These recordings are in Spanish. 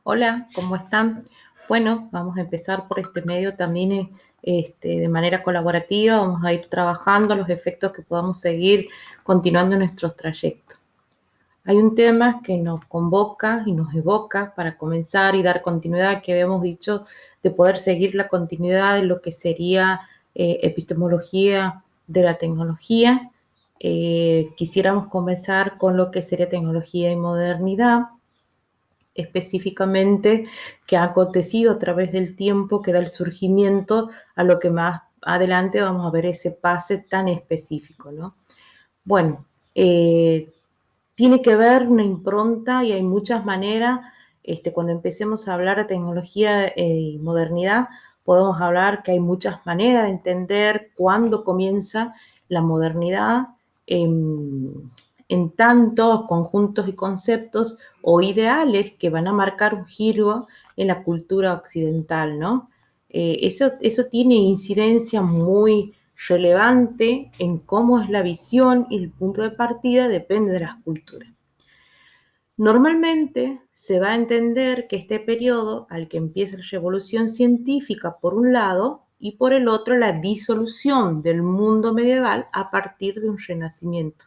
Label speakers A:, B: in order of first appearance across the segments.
A: Hola, ¿cómo están? Bueno, vamos a empezar por este medio también de manera colaborativa. Vamos a ir trabajando los efectos que podamos seguir continuando nuestros trayectos. Hay un tema que nos convoca y nos evoca para comenzar y dar continuidad, que habíamos dicho, de poder seguir la continuidad de lo que sería epistemología de la tecnología. Quisiéramos comenzar con lo que sería tecnología y modernidad específicamente que ha acontecido a través del tiempo, que da el surgimiento a lo que más adelante vamos a ver ese pase tan específico, ¿no? Bueno, tiene que ver una impronta y hay muchas maneras, cuando empecemos a hablar de tecnología y modernidad, podemos hablar que hay muchas maneras de entender cuándo comienza la modernidad en tantos conjuntos y conceptos o ideales que van a marcar un giro en la cultura occidental, ¿no? Eso tiene incidencia muy relevante en cómo es la visión y el punto de partida depende de las culturas. Normalmente se va a entender que este periodo al que empieza la revolución científica por un lado y por el otro la disolución del mundo medieval a partir de un renacimiento.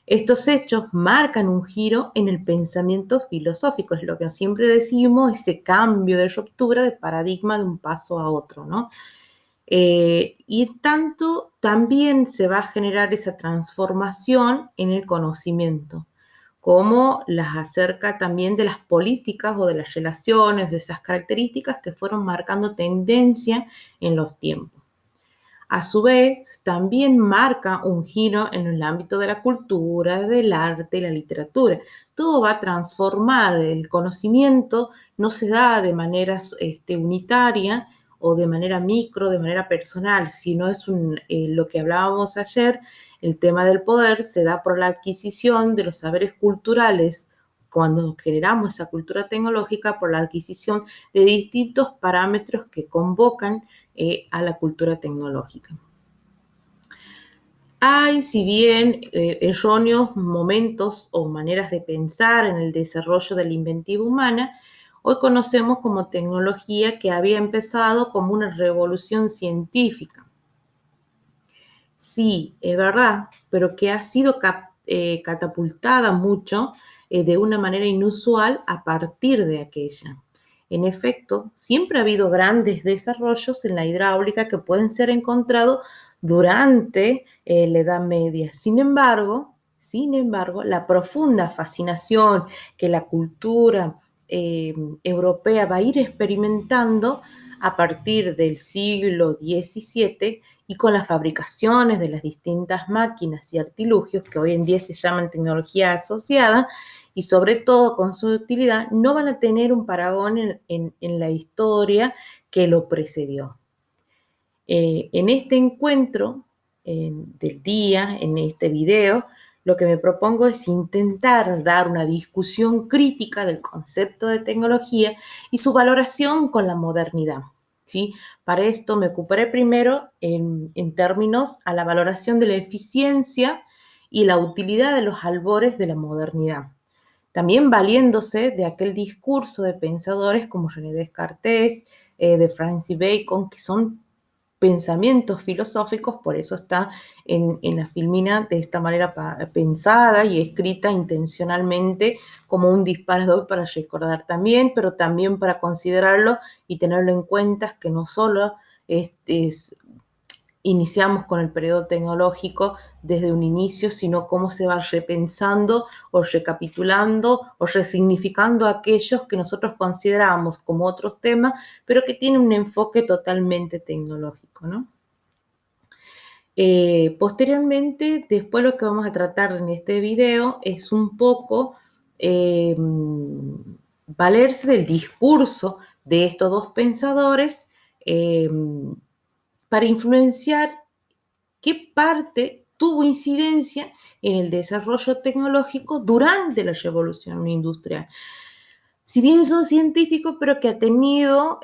A: Estos hechos marcan un giro en el pensamiento filosófico, es lo que siempre decimos, ese cambio de ruptura de paradigma de un paso a otro, ¿no? Y tanto también se va a generar esa transformación en el conocimiento, como las acerca también de las políticas o de las relaciones, de esas características que fueron marcando tendencia en los tiempos. A su vez, también marca un giro en el ámbito de la cultura, del arte y la literatura. Todo va a transformar el conocimiento, no se da de manera unitaria o de manera micro, de manera personal, sino es lo que hablábamos ayer, el tema del poder se da por la adquisición de los saberes culturales cuando generamos esa cultura tecnológica, por la adquisición de distintos parámetros que convocan a la cultura tecnológica. Hay, si bien erróneos momentos o maneras de pensar en el desarrollo de la inventiva humana, hoy conocemos como tecnología que había empezado como una revolución científica. Sí, es verdad, pero que ha sido catapultada mucho de una manera inusual a partir de aquella. En efecto, siempre ha habido grandes desarrollos en la hidráulica que pueden ser encontrados durante la Edad Media. Sin embargo, la profunda fascinación que la cultura europea va a ir experimentando a partir del siglo XVII y con las fabricaciones de las distintas máquinas y artilugios que hoy en día se llaman tecnología asociada, y sobre todo con su utilidad, no van a tener un paragón en la historia que lo precedió. En este encuentro del día, en este video, lo que me propongo es intentar dar una discusión crítica del concepto de tecnología y su valoración con la modernidad, ¿sí? Para esto me ocuparé primero en términos a la valoración de la eficiencia y la utilidad de los albores de la modernidad. También valiéndose de aquel discurso de pensadores como René Descartes, de Francis Bacon, que son pensamientos filosóficos, por eso está en la filmina de esta manera pensada y escrita intencionalmente como un disparador para recordar también, pero también para considerarlo y tenerlo en cuenta que no solo iniciamos con el periodo tecnológico desde un inicio, sino cómo se va repensando o recapitulando o resignificando aquellos que nosotros consideramos como otros temas, pero que tienen un enfoque totalmente tecnológico, ¿no? Posteriormente, después lo que vamos a tratar en este video es un poco valerse del discurso de estos dos pensadores para influenciar qué parte tuvo incidencia en el desarrollo tecnológico durante la revolución industrial. Si bien son científicos, pero que ha tenido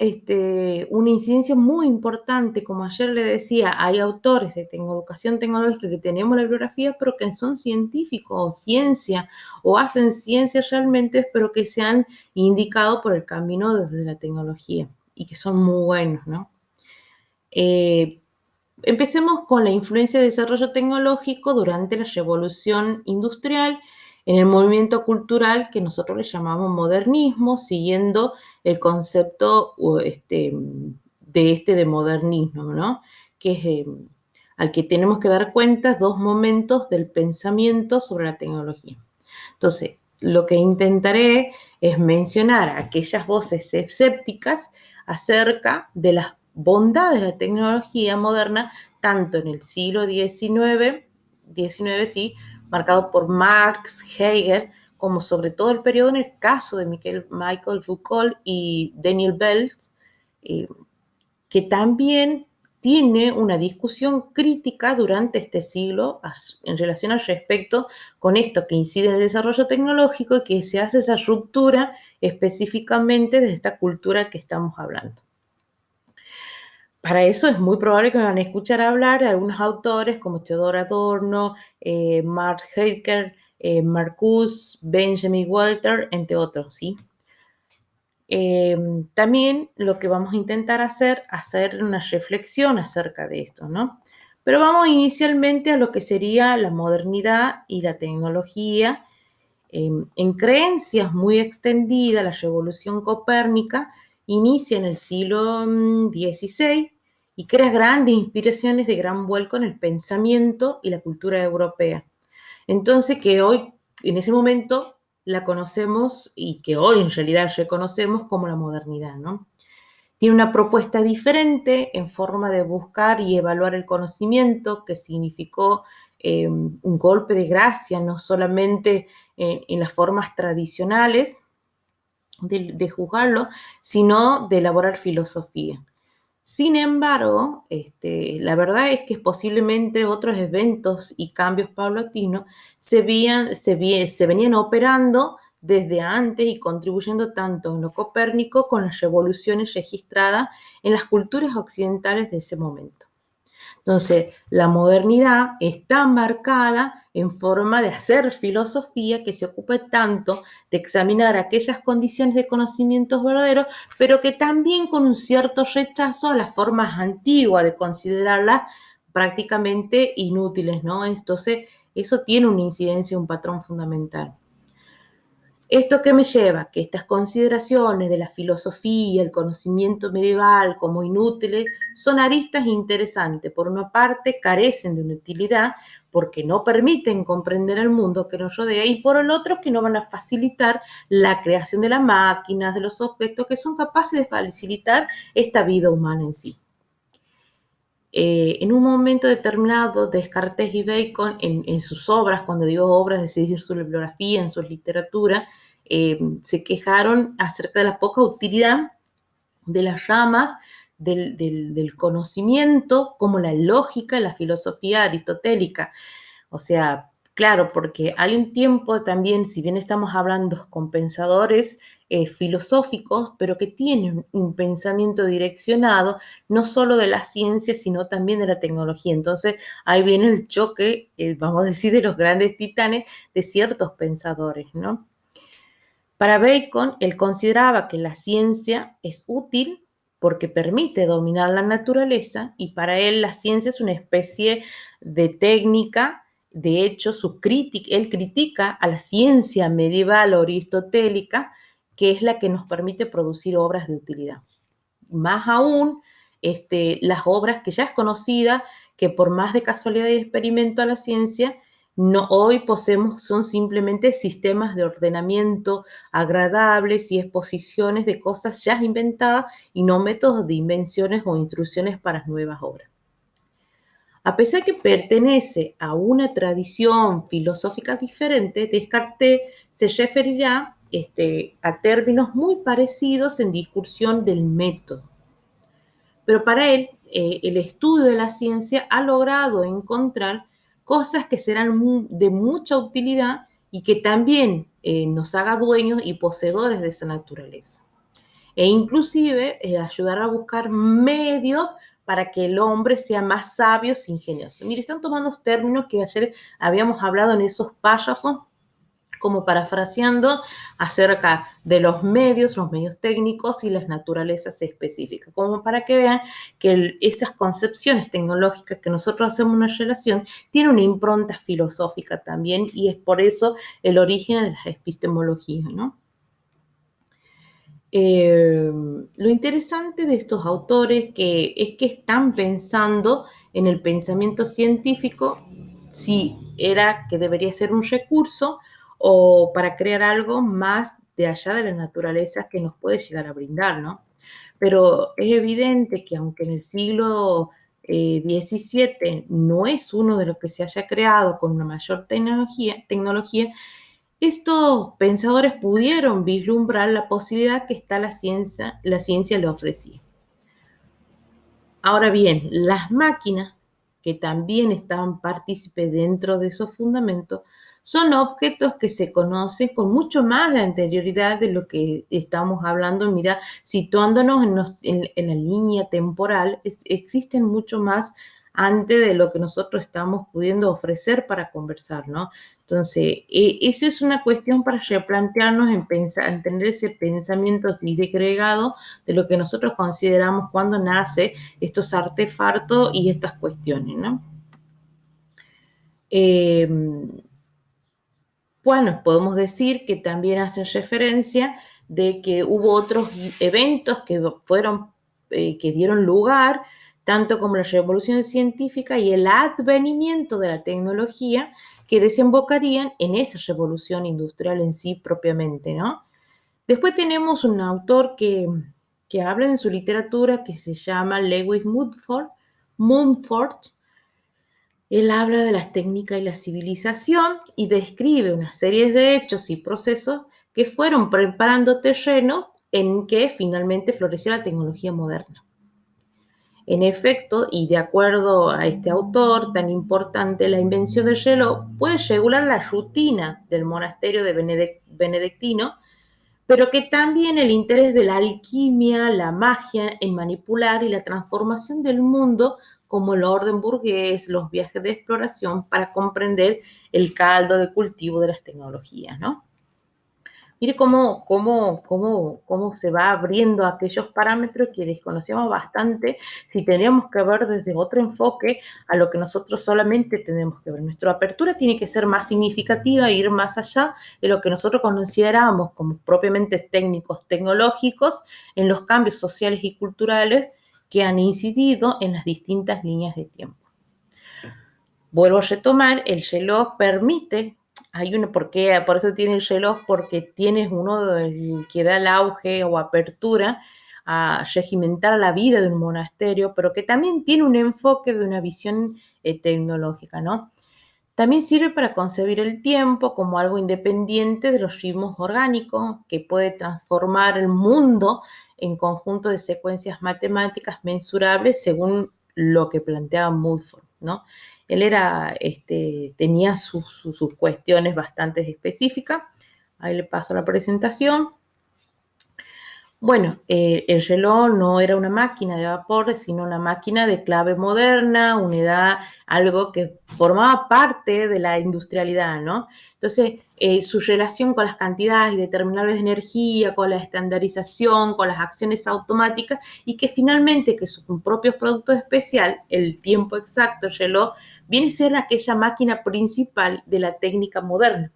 A: una incidencia muy importante, como ayer le decía, hay autores de educación tecnológica que tenemos la bibliografía, pero que son científicos o ciencia, o hacen ciencia realmente, pero que se han indicado por el camino desde la tecnología y que son muy buenos, ¿no? Empecemos con la influencia del desarrollo tecnológico durante la revolución industrial en el movimiento cultural que nosotros le llamamos modernismo, siguiendo el concepto de modernismo, ¿no? Que es al que tenemos que dar cuenta dos momentos del pensamiento sobre la tecnología. Entonces, lo que intentaré es mencionar aquellas voces escépticas acerca de las bondades de la tecnología moderna, tanto en el siglo XIX sí, marcado por Marx, Hegel, como sobre todo el periodo en el caso de Michael Foucault y Daniel Belz, eh, que también tiene una discusión crítica durante este siglo en relación al respecto con esto que incide en el desarrollo tecnológico y que se hace esa ruptura específicamente de esta cultura que estamos hablando. Para eso es muy probable que me van a escuchar hablar de algunos autores como Theodor Adorno, Mark Heidegger, Marcuse, Benjamin Walter, entre otros, ¿sí? También lo que vamos a intentar hacer una reflexión acerca de esto, ¿no? Pero vamos inicialmente a lo que sería la modernidad y la tecnología. En creencias muy extendidas, la revolución copérnica inicia en el siglo XVI y crea grandes inspiraciones de gran vuelco en el pensamiento y la cultura europea. Entonces, que hoy, en ese momento, la conocemos y que hoy en realidad reconocemos como la modernidad, ¿no? Tiene una propuesta diferente en forma de buscar y evaluar el conocimiento, que significó un golpe de gracia, no solamente en las formas tradicionales de juzgarlo, sino de elaborar filosofía. Sin embargo, la verdad es que posiblemente otros eventos y cambios paulatinos se venían operando desde antes y contribuyendo tanto en lo copérnico con las revoluciones registradas en las culturas occidentales de ese momento. Entonces, la modernidad está marcada en forma de hacer filosofía que se ocupe tanto de examinar aquellas condiciones de conocimientos verdaderos, pero que también con un cierto rechazo a las formas antiguas de considerarlas prácticamente inútiles, ¿no? Entonces, eso tiene una incidencia, un patrón fundamental. ¿Esto qué me lleva? Que estas consideraciones de la filosofía, el conocimiento medieval como inútiles, son aristas interesantes. Por una parte, carecen de una utilidad porque no permiten comprender el mundo que nos rodea y por el otro, que no van a facilitar la creación de las máquinas, de los objetos que son capaces de facilitar esta vida humana en sí. En un momento determinado, Descartes y Bacon, en sus obras, cuando digo obras, es decir, su bibliografía, en su literatura, se quejaron acerca de la poca utilidad de las ramas del conocimiento, como la lógica y la filosofía aristotélica. O sea, claro, porque hay un tiempo también, si bien estamos hablando con pensadores filosóficos, pero que tienen un pensamiento direccionado, no solo de la ciencia, sino también de la tecnología. Entonces, ahí viene el choque, vamos a decir, de los grandes titanes de ciertos pensadores, ¿no? Para Bacon, él consideraba que la ciencia es útil porque permite dominar la naturaleza y para él la ciencia es una especie de técnica. De hecho, él critica a la ciencia medieval aristotélica, que es la que nos permite producir obras de utilidad. Más aún, las obras que ya es conocida, que por más de casualidad y experimento a la ciencia, no, hoy poseemos, son simplemente sistemas de ordenamiento agradables y exposiciones de cosas ya inventadas y no métodos de invenciones o instrucciones para nuevas obras. A pesar que pertenece a una tradición filosófica diferente, Descartes se referirá a términos muy parecidos en discusión del método. Pero para él, el estudio de la ciencia ha logrado encontrar cosas que serán de mucha utilidad y que también nos haga dueños y poseedores de esa naturaleza. E inclusive ayudar a buscar medios para que el hombre sea más sabio e ingenioso. Mire, están tomando los términos que ayer habíamos hablado en esos párrafos, como parafraseando acerca de los medios técnicos y las naturalezas específicas, como para que vean que esas concepciones tecnológicas que nosotros hacemos una relación tienen una impronta filosófica también, y es por eso el origen de las epistemologías, ¿no? Lo interesante de estos autores es que están pensando en el pensamiento científico, si era que debería ser un recurso o para crear algo más de allá de la naturaleza que nos puede llegar a brindar, ¿no? Pero es evidente que aunque en el siglo XVII no es uno de los que se haya creado con una mayor tecnología, estos pensadores pudieron vislumbrar la posibilidad que la ciencia le ofrecía. Ahora bien, las máquinas, que también estaban partícipes dentro de esos fundamentos, son objetos que se conocen con mucho más de anterioridad de lo que estamos hablando. Mira, situándonos en la línea temporal, existen mucho más antes de lo que nosotros estamos pudiendo ofrecer para conversar, ¿no? Entonces, esa es una cuestión para replantearnos en tener ese pensamiento disgregado de lo que nosotros consideramos cuando nace estos artefactos y estas cuestiones, ¿no? Bueno, podemos decir que también hacen referencia de que hubo otros eventos que dieron lugar, tanto como la revolución científica y el advenimiento de la tecnología, que desembocarían en esa revolución industrial en sí propiamente, ¿no? Después tenemos un autor que habla en su literatura que se llama Lewis Mumford. Él habla de las técnicas y la civilización y describe una serie de hechos y procesos que fueron preparando terrenos en que finalmente floreció la tecnología moderna. En efecto, y de acuerdo a este autor tan importante, la invención del reloj puede regular la rutina del monasterio de benedictino, pero que también el interés de la alquimia, la magia en manipular y la transformación del mundo, como el orden burgués, los viajes de exploración, para comprender el caldo de cultivo de las tecnologías, ¿no? Mire cómo se va abriendo aquellos parámetros que desconocíamos bastante, si tendríamos que ver desde otro enfoque a lo que nosotros solamente tenemos que ver. Nuestra apertura tiene que ser más significativa e ir más allá de lo que nosotros consideramos como propiamente técnicos, tecnológicos, en los cambios sociales y culturales que han incidido en las distintas líneas de tiempo. Vuelvo a retomar, el reloj permite, por eso tiene el reloj, porque tienes uno que da el auge o apertura a regimentar la vida de un monasterio, pero que también tiene un enfoque de una visión tecnológica, ¿no? También sirve para concebir el tiempo como algo independiente de los ritmos orgánicos, que puede transformar el mundo en conjunto de secuencias matemáticas mensurables según lo que planteaba Mumford, ¿no? Él tenía sus cuestiones bastante específicas. Ahí le paso la presentación. Bueno, el reloj no era una máquina de vapor, sino una máquina de clave moderna, algo que formaba parte de la industrialidad, ¿no? Entonces, su relación con las cantidades determinables de energía, con la estandarización, con las acciones automáticas, y que finalmente, que su propio producto especial, el tiempo exacto, el reloj, viene a ser aquella máquina principal de la técnica moderna.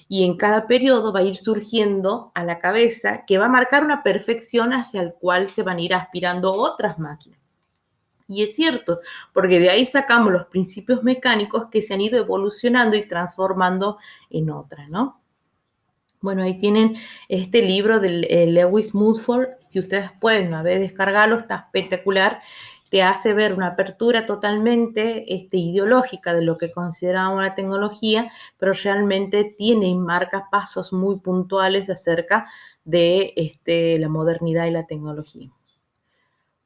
A: Y en cada periodo va a ir surgiendo a la cabeza que va a marcar una perfección hacia el cual se van a ir aspirando otras máquinas. Y es cierto, porque de ahí sacamos los principios mecánicos que se han ido evolucionando y transformando en otras, ¿no? Bueno, ahí tienen este libro de Lewis Mumford. Si ustedes pueden una vez descargarlo, está espectacular. Te hace ver una apertura totalmente ideológica de lo que consideramos una tecnología, pero realmente tiene y marca pasos muy puntuales acerca de la modernidad y la tecnología.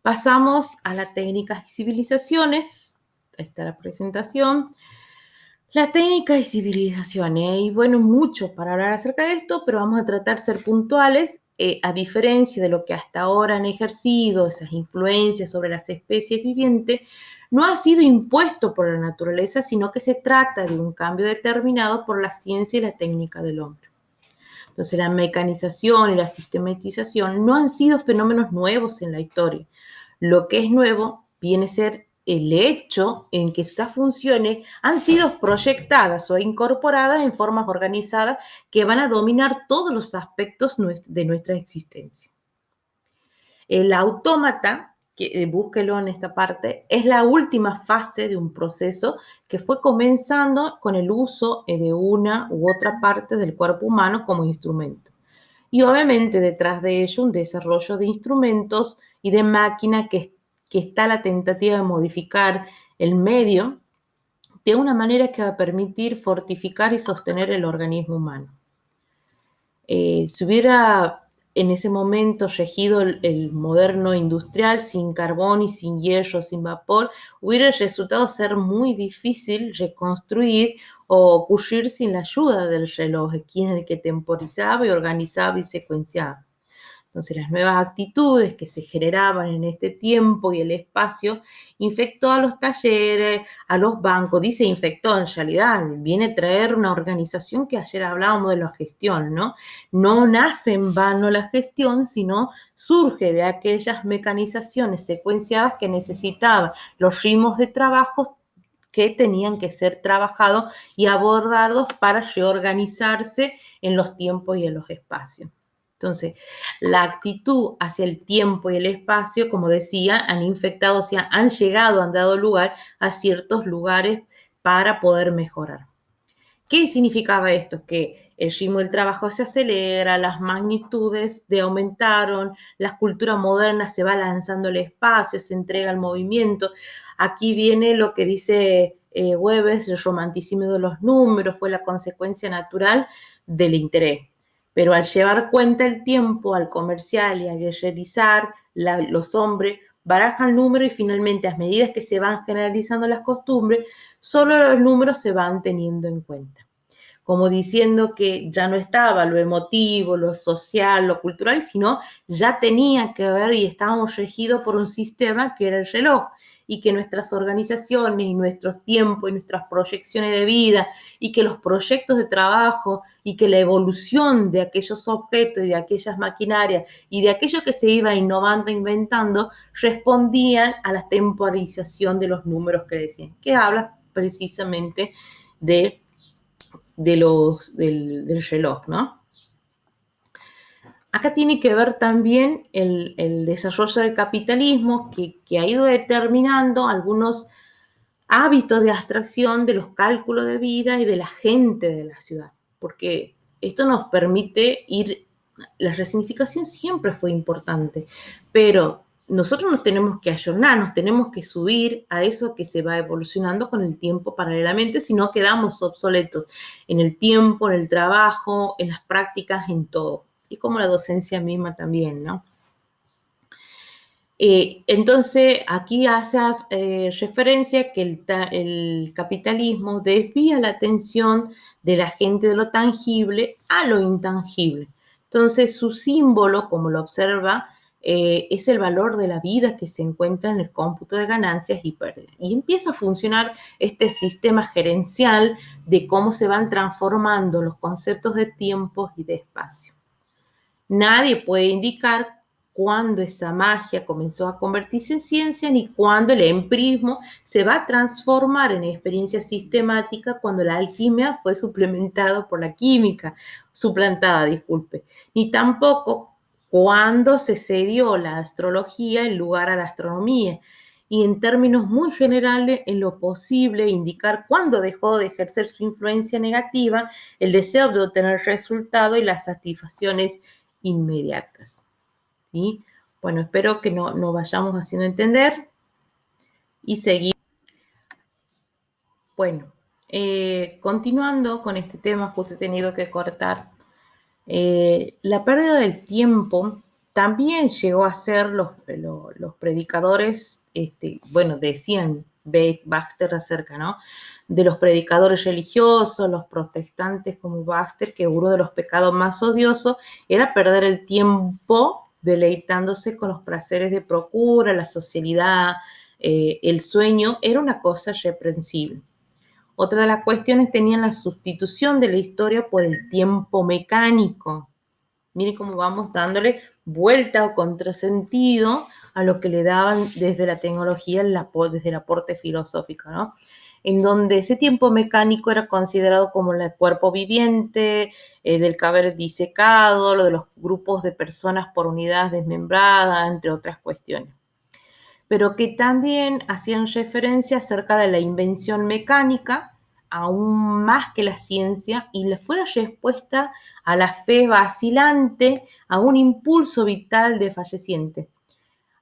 A: Pasamos a las técnicas y civilizaciones. Ahí está la presentación. La técnica y civilización, y bueno, mucho para hablar acerca de esto, pero vamos a tratar de ser puntuales, a diferencia de lo que hasta ahora han ejercido, esas influencias sobre las especies vivientes, no ha sido impuesto por la naturaleza, sino que se trata de un cambio determinado por la ciencia y la técnica del hombre. Entonces, la mecanización y la sistematización no han sido fenómenos nuevos en la historia. Lo que es nuevo viene a ser el hecho en que esas funciones han sido proyectadas o incorporadas en formas organizadas que van a dominar todos los aspectos de nuestra existencia. El autómata, que búsquelo en esta parte, es la última fase de un proceso que fue comenzando con el uso de una u otra parte del cuerpo humano como instrumento. Y obviamente detrás de ello un desarrollo de instrumentos y de máquina que está la tentativa de modificar el medio de una manera que va a permitir fortificar y sostener el organismo humano. Si hubiera en ese momento regido el moderno industrial sin carbón y sin hierro, sin vapor, hubiera resultado ser muy difícil reconstruir o ocurrir sin la ayuda del reloj, quien es el que temporizaba y organizaba y secuenciaba. Entonces, las nuevas actitudes que se generaban en este tiempo y el espacio infectó a los talleres, a los bancos. Dice infectó, en realidad viene a traer una organización que ayer hablábamos de la gestión, ¿no? No nace en vano la gestión, sino surge de aquellas mecanizaciones secuenciadas que necesitaban los ritmos de trabajo que tenían que ser trabajados y abordados para reorganizarse en los tiempos y en los espacios. Entonces, la actitud hacia el tiempo y el espacio, como decía, han infectado, o sea, han llegado, han dado lugar a ciertos lugares para poder mejorar. ¿Qué significaba esto? Que el ritmo del trabajo se acelera, las magnitudes de aumentaron, la cultura moderna se va lanzando al espacio, se entrega el movimiento. Aquí viene lo que dice Webber, el romanticismo de los números, fue la consecuencia natural del interés. Pero al llevar cuenta el tiempo, al comercial y a guerrerizar, los hombres barajan números y finalmente a medida que se van generalizando las costumbres, solo los números se van teniendo en cuenta. Como diciendo que ya no estaba lo emotivo, lo social, lo cultural, sino ya tenía que ver y estábamos regidos por un sistema que era el reloj y que nuestras organizaciones y nuestros tiempos y nuestras proyecciones de vida y que los proyectos de trabajo y que la evolución de aquellos objetos y de aquellas maquinarias y de aquello que se iba innovando, inventando, respondían a la temporización de los números que decían, que habla precisamente del reloj, ¿no? Acá tiene que ver también el desarrollo del capitalismo que ha ido determinando algunos hábitos de abstracción de los cálculos de vida y de la gente de la ciudad, porque esto nos permite ir, la resignificación siempre fue importante, pero nosotros nos tenemos que ayornar, nos tenemos que subir a eso que se va evolucionando con el tiempo paralelamente, si no quedamos obsoletos en el tiempo, en el trabajo, en las prácticas, en todo, y como la docencia misma también, ¿no? Entonces, aquí hace referencia que el capitalismo desvía la atención de la gente de lo tangible a lo intangible. Entonces, su símbolo, como lo observa, es el valor de la vida que se encuentra en el cómputo de ganancias y pérdidas. Y empieza a funcionar este sistema gerencial de cómo se van transformando los conceptos de tiempo y de espacio. Nadie puede indicar cuándo esa magia comenzó a convertirse en ciencia ni cuándo el empirismo se va a transformar en experiencia sistemática cuando la alquimia fue suplementada por la química, suplantada, disculpe, ni tampoco cuándo se cedió la astrología en lugar a la astronomía y en términos muy generales en lo posible indicar cuándo dejó de ejercer su influencia negativa el deseo de obtener resultados y las satisfacciones inmediatas. ¿Sí? Bueno, espero que nos vayamos haciendo entender y seguir. Bueno, continuando con este tema, justo he tenido que cortar. La pérdida del tiempo también llegó a ser los predicadores, bueno, decían Baxter acerca, ¿no? de los predicadores religiosos, los protestantes como Baxter, que uno de los pecados más odiosos era perder el tiempo deleitándose con los placeres de procura, la socialidad, el sueño, era una cosa reprensible. Otra de las cuestiones tenían la sustitución de la historia por el tiempo mecánico. Miren cómo vamos dándole vuelta o contrasentido a lo que le daban desde la tecnología, desde el aporte filosófico, ¿no? En donde ese tiempo mecánico era considerado como el cuerpo viviente, del cadáver disecado, lo de los grupos de personas por unidades desmembradas, entre otras cuestiones. Pero que también hacían referencia acerca de la invención mecánica, aún más que la ciencia, y le fue la respuesta a la fe vacilante, a un impulso vital de falleciente.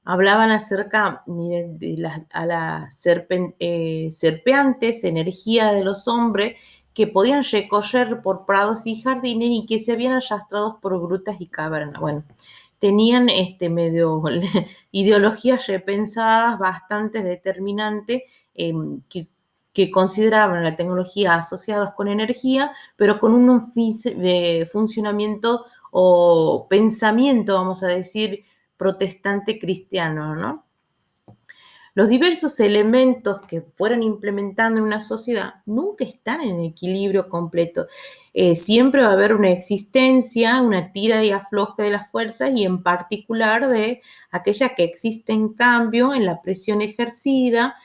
A: Hablaban acerca, miren, de las serpeantes, energía de los hombres, que podían recorrer por prados y jardines y que se habían arrastrado por grutas y cavernas. Bueno, tenían medio ideologías repensadas bastante determinantes, que consideraban la tecnología asociadas con energía, pero con un funcionamiento o pensamiento, vamos a decir, protestante cristiano, ¿no? Los diversos elementos que fueron implementando en una sociedad nunca están en equilibrio completo. Siempre va a haber una existencia, una tira y afloje de las fuerzas y en particular de aquella que existe en cambio en la presión ejercida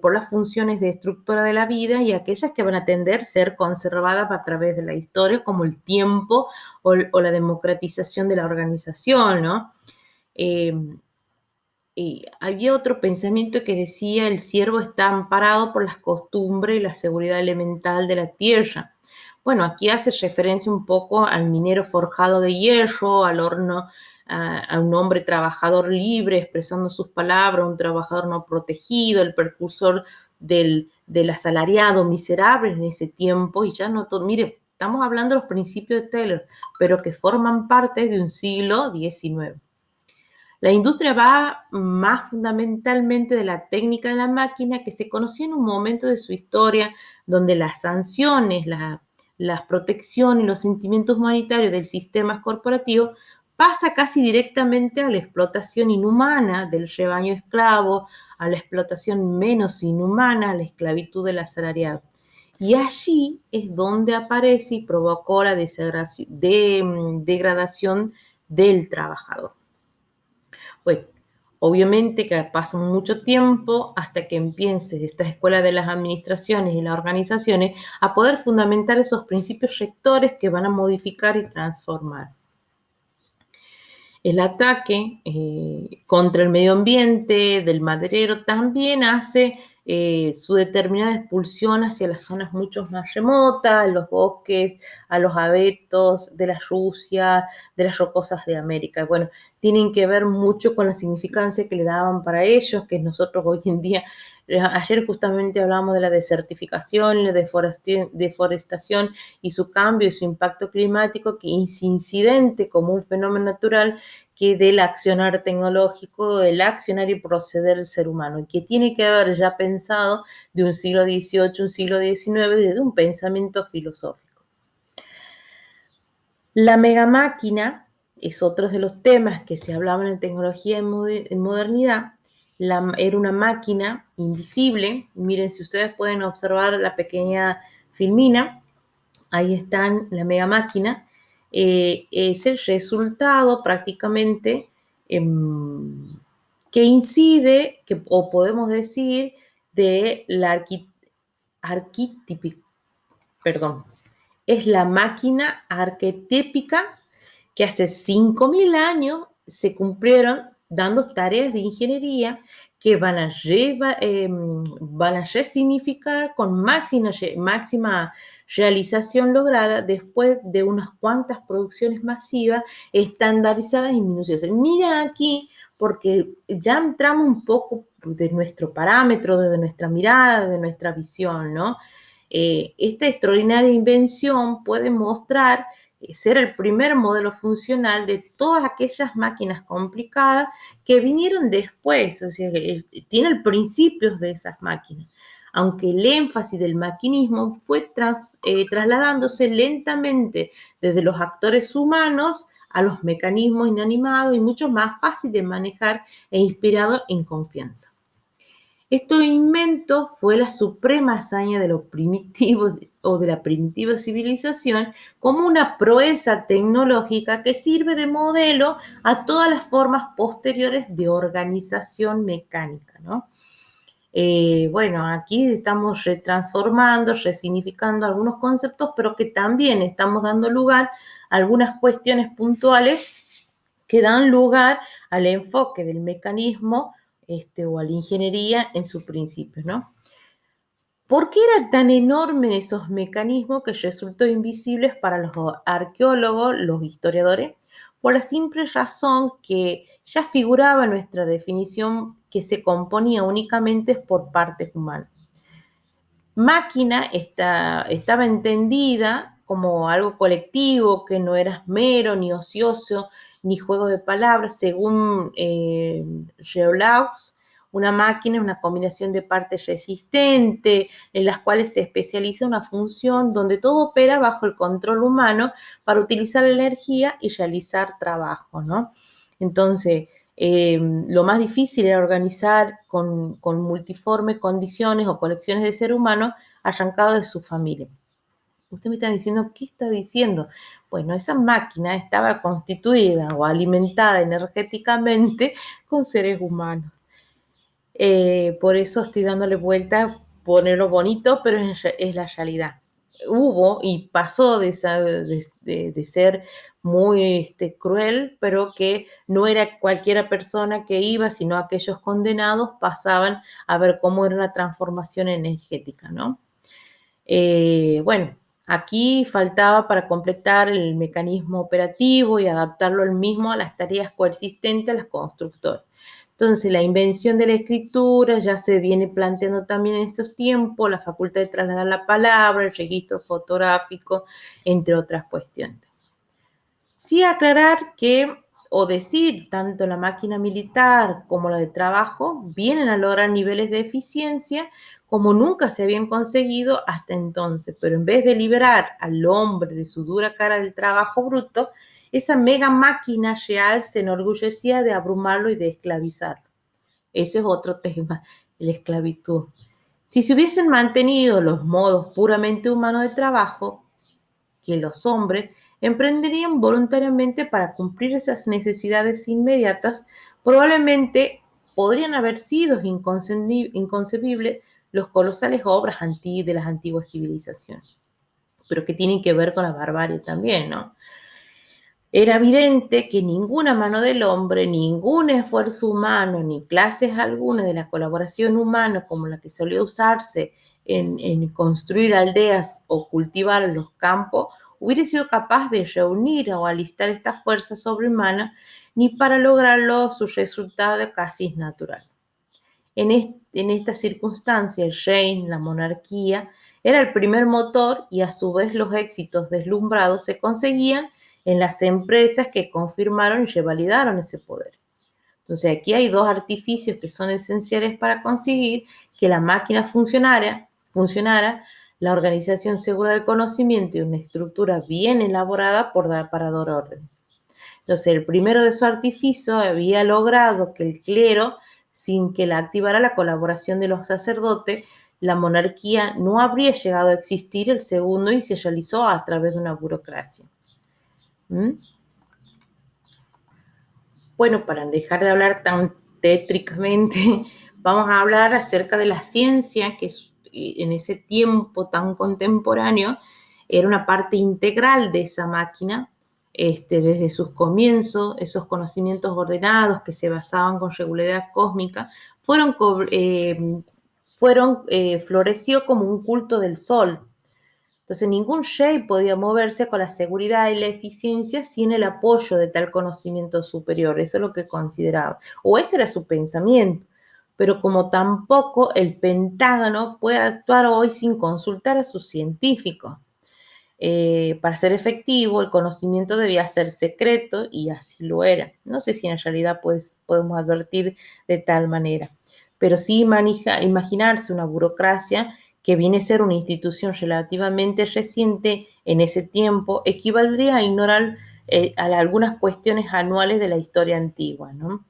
A: por las funciones destructoras de la vida y aquellas que van a tender a ser conservadas a través de la historia como el tiempo o la democratización de la organización, ¿no? Había otro pensamiento que decía el siervo está amparado por las costumbres y la seguridad elemental de la tierra. Bueno, aquí hace referencia un poco al minero forjado de hierro, al horno, a un hombre trabajador libre expresando sus palabras, un trabajador no protegido, el precursor del asalariado miserable en ese tiempo. Y ya no todo, mire, estamos hablando de los principios de Taylor, pero que forman parte de un siglo XIX. La industria va más fundamentalmente de la técnica de la máquina que se conoció en un momento de su historia donde las sanciones, las protecciones y los sentimientos humanitarios del sistema corporativo pasa casi directamente a la explotación inhumana del rebaño esclavo, a la explotación menos inhumana, a la esclavitud del asalariado. Y allí es donde aparece y provocó la degradación del trabajador. Bueno, obviamente que pasa mucho tiempo hasta que empiece esta escuela de las administraciones y las organizaciones a poder fundamentar esos principios rectores que van a modificar y transformar. El ataque contra el medio ambiente del maderero también hace su determinada expulsión hacia las zonas mucho más remotas, los bosques, a los abetos de la Rusia, de las rocosas de América. Bueno, tienen que ver mucho con la significancia que le daban para ellos, que nosotros hoy en día, ayer justamente hablamos de la desertificación, la deforestación y su cambio y su impacto climático, que es incidente como un fenómeno natural que del accionar tecnológico, del accionar y proceder del ser humano, y que tiene que haber ya pensado de un siglo XVIII, un siglo XIX, desde un pensamiento filosófico. La megamáquina es otro de los temas que se hablaban en tecnología en modernidad. Era una máquina invisible. Miren, si ustedes pueden observar la pequeña filmina, ahí están la megamáquina. Es el resultado prácticamente que incide, o podemos decir, de la es la máquina arquetípica que hace 5.000 años se cumplieron dando tareas de ingeniería que van a resignificar con máxima realización lograda después de unas cuantas producciones masivas estandarizadas y minuciosas. Miren aquí, porque ya entramos un poco de nuestro parámetro, de nuestra mirada, de nuestra visión, ¿no? Esta extraordinaria invención puede mostrar ser el primer modelo funcional de todas aquellas máquinas complicadas que vinieron después, o sea, tiene el principios de esas máquinas. aunque el énfasis del maquinismo fue trasladándose lentamente desde los actores humanos a los mecanismos inanimados y mucho más fácil de manejar e inspirado en confianza. Este invento fue la suprema hazaña de los primitivos o de la primitiva civilización como una proeza tecnológica que sirve de modelo a todas las formas posteriores de organización mecánica, ¿no? Bueno, aquí estamos retransformando, resignificando algunos conceptos, pero que también estamos dando lugar a algunas cuestiones puntuales que dan lugar al enfoque del mecanismo o a la ingeniería en sus principios, ¿no? ¿Por qué eran tan enormes esos mecanismos que resultó invisibles para los arqueólogos, los historiadores? Por la simple razón que ya figuraba en nuestra definición que se componía únicamente por partes humanas. Máquina estaba entendida como algo colectivo, que no era mero, ni ocioso, ni juego de palabras. Según Geolaux, una máquina es una combinación de partes resistentes, en las cuales se especializa una función donde todo opera bajo el control humano para utilizar la energía y realizar trabajo, ¿no? Entonces, lo más difícil era organizar con multiformes condiciones o colecciones de ser humano arrancados de su familia. Usted me está diciendo, ¿qué está diciendo? Bueno, esa máquina estaba constituida o alimentada energéticamente con seres humanos. Por eso estoy dándole vuelta, ponerlo bonito, pero es la realidad. Hubo y pasó de ser muy cruel, pero que no era cualquiera persona que iba, sino aquellos condenados pasaban a ver cómo era la transformación energética, ¿no? Bueno, aquí faltaba para completar el mecanismo operativo y adaptarlo al mismo a las tareas coexistentes a las constructoras. Entonces, la invención de la escritura ya se viene planteando también en estos tiempos, la facultad de trasladar la palabra, el registro fotográfico, entre otras cuestiones. Sí aclarar que, o decir, tanto la máquina militar como la de trabajo vienen a lograr niveles de eficiencia como nunca se habían conseguido hasta entonces, pero en vez de liberar al hombre de su dura cara del trabajo bruto, esa mega máquina real se enorgullecía de abrumarlo y de esclavizarlo. Ese es otro tema, la esclavitud. Si se hubiesen mantenido los modos puramente humanos de trabajo, que los hombres emprenderían voluntariamente para cumplir esas necesidades inmediatas, probablemente podrían haber sido inconcebibles los colosales obras de las antiguas civilizaciones, pero que tienen que ver con la barbarie también, ¿no? Era evidente que ninguna mano del hombre, ningún esfuerzo humano, ni clases alguna de la colaboración humana como la que solía usarse en construir aldeas o cultivar los campos, hubiera sido capaz de reunir o alistar estas fuerzas sobrehumanas, ni para lograrlo su resultado casi natural. En esta circunstancia, el reino, la monarquía, era el primer motor y a su vez los éxitos deslumbrados se conseguían en las empresas que confirmaron y revalidaron ese poder. Entonces aquí hay dos artificios que son esenciales para conseguir que la máquina funcionara, la organización segura del conocimiento y una estructura bien elaborada para dar órdenes. Entonces, el primero de esos artificios había logrado que el clero, sin que la activara la colaboración de los sacerdotes, la monarquía no habría llegado a existir. El segundo y se realizó a través de una burocracia. ¿Mm? Bueno, para dejar de hablar tan tétricamente, vamos a hablar acerca de la ciencia, que en ese tiempo tan contemporáneo era una parte integral de esa máquina. Desde sus comienzos, esos conocimientos ordenados que se basaban con regularidad cósmica, floreció como un culto del sol. Entonces, ningún rey podía moverse con la seguridad y la eficiencia sin el apoyo de tal conocimiento superior. Eso es lo que consideraba. O ese era su pensamiento. Pero como tampoco el Pentágono puede actuar hoy sin consultar a sus científicos. Para ser efectivo, el conocimiento debía ser secreto y así lo era. No sé si en realidad podemos advertir de tal manera. pero sí imaginarse una burocracia que viene a ser una institución relativamente reciente en ese tiempo, equivaldría a ignorar algunas cuestiones anuales de la historia antigua, ¿no?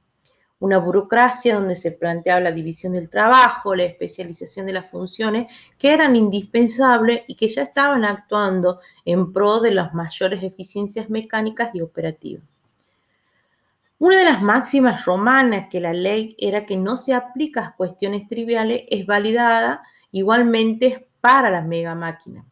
A: Una burocracia donde se planteaba la división del trabajo, la especialización de las funciones que eran indispensables y que ya estaban actuando en pro de las mayores eficiencias mecánicas y operativas. Una de las máximas romanas que la ley era que no se aplica a cuestiones triviales es validada igualmente para las megamáquinas.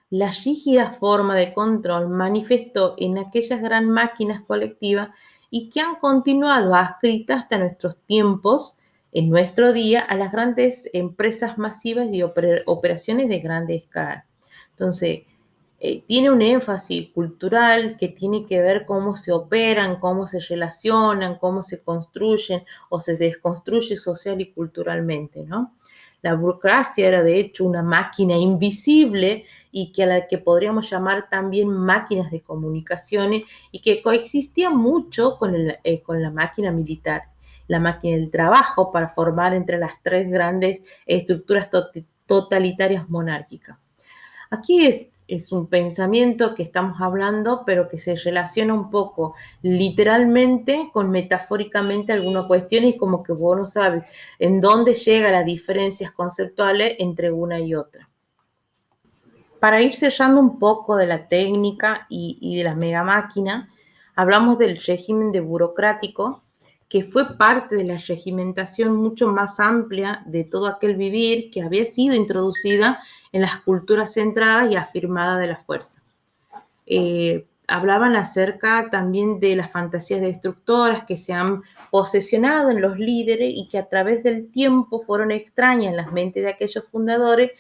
A: La rígida forma de control manifestó en aquellas gran máquinas colectivas y que han continuado adscritas hasta nuestros tiempos, en nuestro día, a las grandes empresas masivas de operaciones de grande escala. Entonces, tiene un énfasis cultural que tiene que ver cómo se operan, cómo se relacionan, cómo se construyen o se desconstruye social y culturalmente, ¿no? La burocracia era de hecho una máquina invisible y que a la que podríamos llamar también máquinas de comunicaciones y que coexistía mucho con la máquina militar, la máquina del trabajo para formar entre las tres grandes estructuras totalitarias monárquicas. Aquí es un pensamiento que estamos hablando, pero que se relaciona un poco literalmente con metafóricamente alguna cuestión y como que vos no sabes en dónde llegan las diferencias conceptuales entre una y otra. Para ir sellando un poco de la técnica y de la mega máquina, hablamos del régimen de burocrático, que fue parte de la regimentación mucho más amplia de todo aquel vivir que había sido introducida en las culturas centradas y afirmadas de la fuerza. Hablaban acerca también de las fantasías destructoras que se han posesionado en los líderes y que a través del tiempo fueron extrañas en las mentes de aquellos fundadores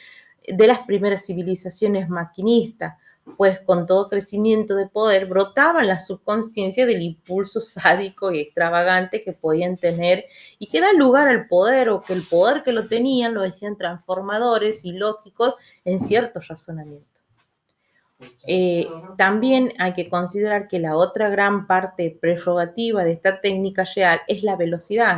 A: de las primeras civilizaciones maquinistas, pues con todo crecimiento de poder brotaba en la subconsciencia del impulso sádico y extravagante que podían tener y que da lugar al poder o que el poder que lo tenían lo decían transformadores y lógicos en ciertos razonamientos. También hay que considerar que la otra gran parte prerrogativa de esta técnica real es la velocidad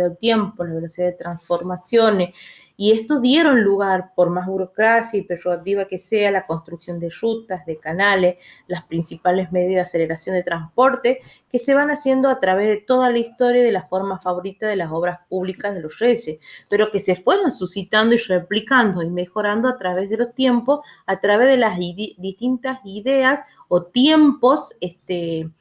A: de tiempo, la velocidad de transformaciones, y esto dieron lugar, por más burocracia y prerrogativa que sea, la construcción de rutas, de canales, las principales medidas de aceleración de transporte que se van haciendo a través de toda la historia de la forma favorita de las obras públicas de los reyes, pero que se fueron suscitando y replicando y mejorando a través de los tiempos, a través de las distintas ideas o tiempos que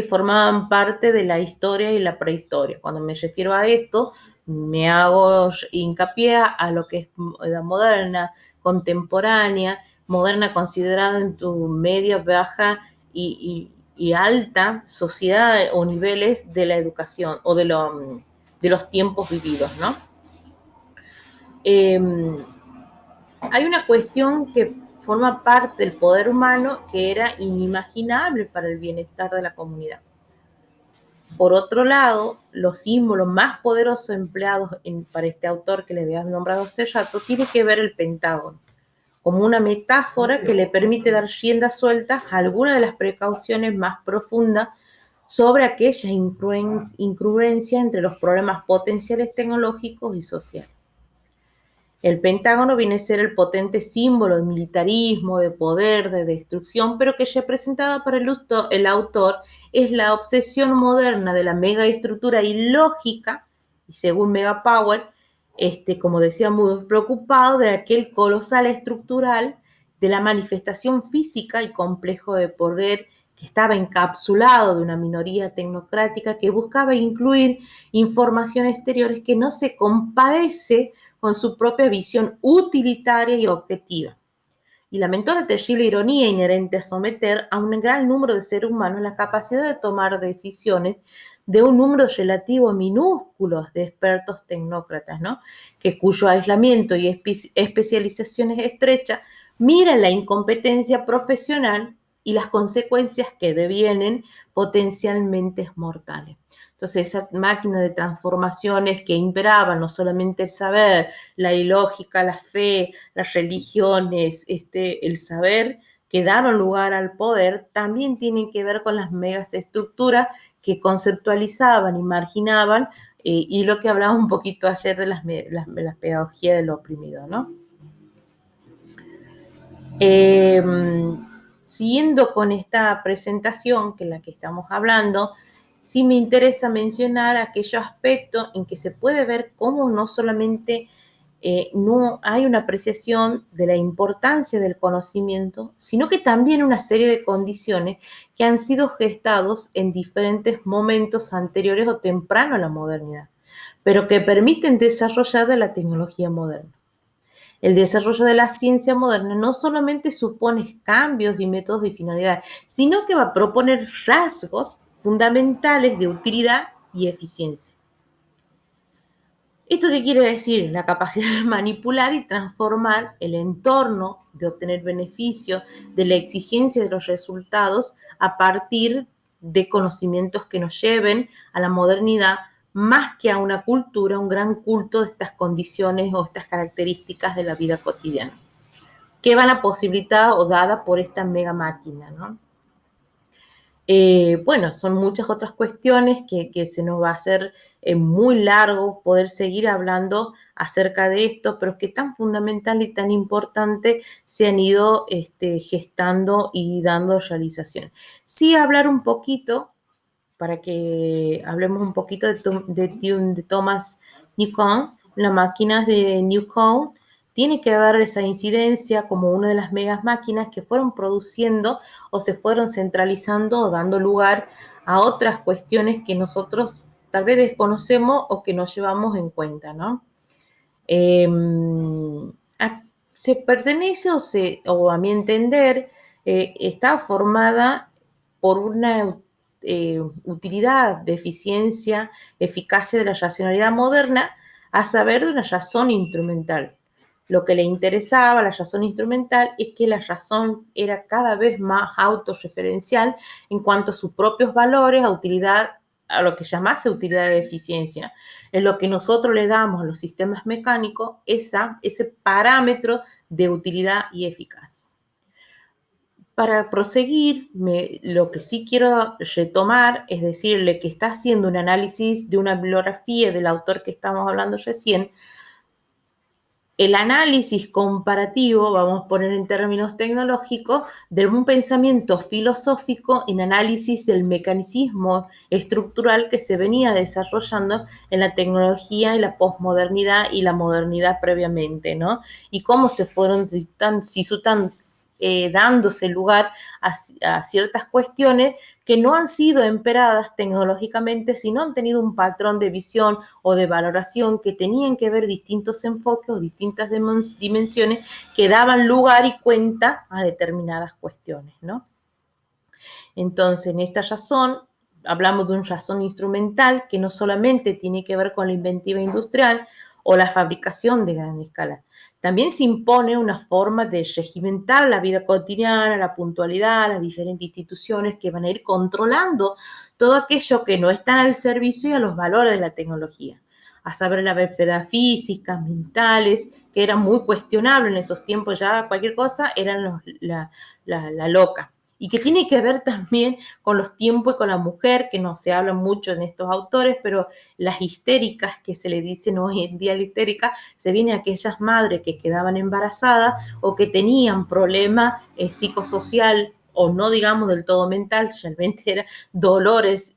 A: formaban parte de la historia y la prehistoria. Cuando me refiero a esto, me hago hincapié a lo que es la moderna, contemporánea, moderna considerada en tu media, baja y alta sociedad o niveles de la educación o de los tiempos vividos, ¿no? Hay una cuestión que forma parte del poder humano que era inimaginable para el bienestar de la comunidad. Por otro lado, los símbolos más poderosos empleados para este autor que le había nombrado hace rato tiene que ver el Pentágono, como una metáfora que le permite dar rienda suelta a algunas de las precauciones más profundas sobre aquella incongruencia entre los problemas potenciales tecnológicos y sociales. El Pentágono viene a ser el potente símbolo de militarismo, de poder, de destrucción, pero que representado para el autor es la obsesión moderna de la megaestructura ilógica, y según Megapower, como decía Moody, preocupado de aquel colosal estructural de la manifestación física y complejo de poder que estaba encapsulado de una minoría tecnocrática que buscaba incluir información exteriores que no se compadece con su propia visión utilitaria y objetiva. Y lamentó la terrible ironía inherente a someter a un gran número de seres humanos la capacidad de tomar decisiones de un número relativo minúsculo de expertos tecnócratas, ¿no? Cuyo aislamiento y especializaciones estrechas miran la incompetencia profesional y las consecuencias que devienen potencialmente mortales. Entonces, esa máquina de transformaciones que imperaba no solamente el saber, la ilógica, la fe, las religiones, el saber que daron lugar al poder, también tienen que ver con las megas estructuras que conceptualizaban y marginaban y lo que hablaba un poquito ayer de las pedagogías del oprimido, ¿no? Siguiendo con esta presentación, que es la que estamos hablando, sí me interesa mencionar aquellos aspectos en que se puede ver cómo no solamente no hay una apreciación de la importancia del conocimiento, sino que también una serie de condiciones que han sido gestados en diferentes momentos anteriores o temprano a la modernidad, pero que permiten desarrollar de la tecnología moderna. El desarrollo de la ciencia moderna no solamente supone cambios de métodos y finalidades, sino que va a proponer rasgos fundamentales de utilidad y eficiencia. ¿Esto qué quiere decir? La capacidad de manipular y transformar el entorno, de obtener beneficio, de la exigencia de los resultados a partir de conocimientos que nos lleven a la modernidad, más que a una cultura, un gran culto de estas condiciones o estas características de la vida cotidiana, que van a posibilitar o dada por esta mega máquina, ¿no? Bueno, son muchas otras cuestiones que se nos va a hacer muy largo poder seguir hablando acerca de esto, pero que tan fundamental y tan importante se han ido gestando y dando realización. Sí, hablar un poquito, para que hablemos un poquito de Thomas Newcomen, las máquinas de Newcomen, tiene que ver esa incidencia como una de las megas máquinas que fueron produciendo o se fueron centralizando o dando lugar a otras cuestiones que nosotros tal vez desconocemos o que no llevamos en cuenta, ¿no? Eh, se pertenece o a mi entender, está formada por una utilidad de eficiencia, eficacia de la racionalidad moderna, a saber de una razón instrumental. Lo que le interesaba a la razón instrumental es que la razón era cada vez más autorreferencial en cuanto a sus propios valores, a utilidad, a lo que llamase utilidad de eficiencia. En lo que nosotros le damos a los sistemas mecánicos, ese parámetro de utilidad y eficacia. Para proseguir, lo que sí quiero retomar es decirle que está haciendo un análisis de una bibliografía del autor que estamos hablando recién. El análisis comparativo, vamos a poner en términos tecnológicos, de un pensamiento filosófico en análisis del mecanicismo estructural que se venía desarrollando en la tecnología y la posmodernidad y la modernidad previamente, ¿no? Y cómo se fueron dándose lugar a ciertas cuestiones que no han sido emperadas tecnológicamente, sino han tenido un patrón de visión o de valoración que tenían que ver distintos enfoques o distintas dimensiones que daban lugar y cuenta a determinadas cuestiones, ¿no? Entonces, en esta razón, hablamos de un razón instrumental que no solamente tiene que ver con la inventiva industrial o la fabricación de gran escala. También se impone una forma de regimentar la vida cotidiana, la puntualidad, las diferentes instituciones que van a ir controlando todo aquello que no está al servicio y a los valores de la tecnología. A saber, las enfermedades físicas, mentales, que eran muy cuestionables en esos tiempos, ya cualquier cosa eran la loca. Y que tiene que ver también con los tiempos y con la mujer, que no se habla mucho en estos autores, pero las histéricas, que se le dicen hoy en día la histérica, se vienen aquellas madres que quedaban embarazadas o que tenían problema psicosocial o no digamos del todo mental, realmente eran dolores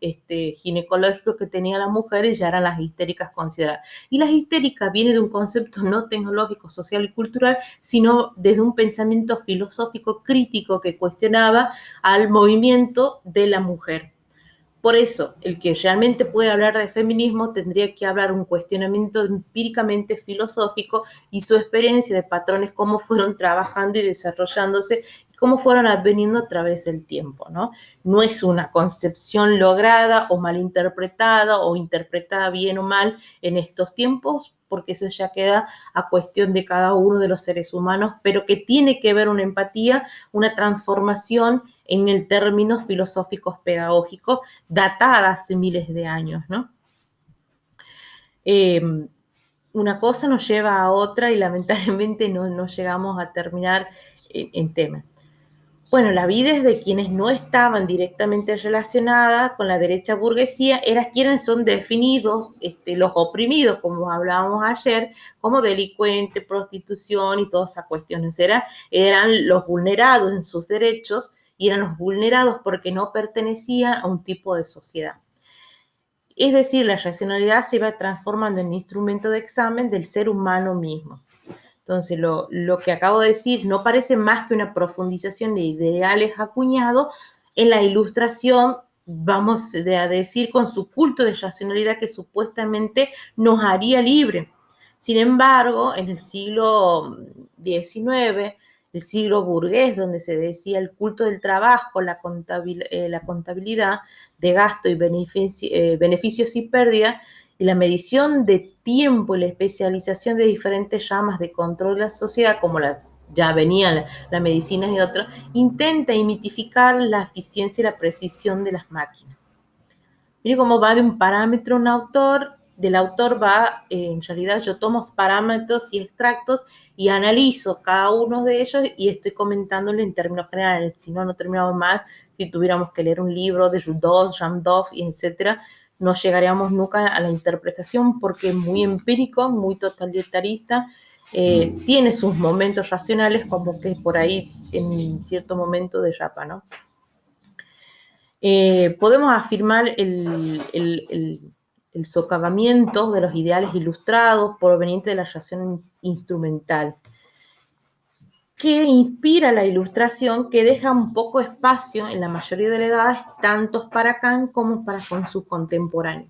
A: ginecológicos que tenía la mujer y ya eran las histéricas consideradas. Y las histéricas viene de un concepto no tecnológico, social y cultural, sino desde un pensamiento filosófico crítico que cuestionaba al movimiento de la mujer. Por eso, el que realmente puede hablar de feminismo tendría que hablar un cuestionamiento empíricamente filosófico y su experiencia de patrones, cómo fueron trabajando y desarrollándose, cómo fueron adveniendo a través del tiempo, ¿no? No es una concepción lograda o malinterpretada o interpretada bien o mal en estos tiempos, porque eso ya queda a cuestión de cada uno de los seres humanos, pero que tiene que ver una empatía, una transformación en el términos filosóficos pedagógicos datada hace miles de años, ¿no? Una cosa nos lleva a otra y lamentablemente no llegamos a terminar en tema. Bueno, la vida de quienes no estaban directamente relacionadas con la derecha burguesía eran quienes son definidos, los oprimidos, como hablábamos ayer, como delincuentes, prostitución y todas esas cuestiones. Eran los vulnerados en sus derechos y eran los vulnerados porque no pertenecían a un tipo de sociedad. Es decir, la racionalidad se iba transformando en instrumento de examen del ser humano mismo. Entonces, lo que acabo de decir no parece más que una profundización de ideales acuñados en la Ilustración, vamos a decir, con su culto de racionalidad que supuestamente nos haría libre. Sin embargo, en el siglo XIX, el siglo burgués, donde se decía el culto del trabajo, la contabilidad de gasto y beneficios y pérdidas, y la medición de tiempo y la especialización de diferentes ramas de control de la sociedad, como ya venían la medicina y otras, intenta mitificar la eficiencia y la precisión de las máquinas. Mire cómo va de un parámetro a un autor, del autor va, en realidad yo tomo parámetros y extractos y analizo cada uno de ellos y estoy comentándolo en términos generales, si no, no terminamos más, si tuviéramos que leer un libro de Rudolf, Ramdorf, y etcétera, no llegaríamos nunca a la interpretación porque es muy empírico, muy totalitarista, tiene sus momentos racionales como que por ahí en cierto momento derrapa, ¿no? Podemos afirmar el socavamiento de los ideales ilustrados provenientes de la razón instrumental, que inspira la Ilustración, que deja un poco espacio en la mayoría de las edades, tanto para Kant como para con sus contemporáneos.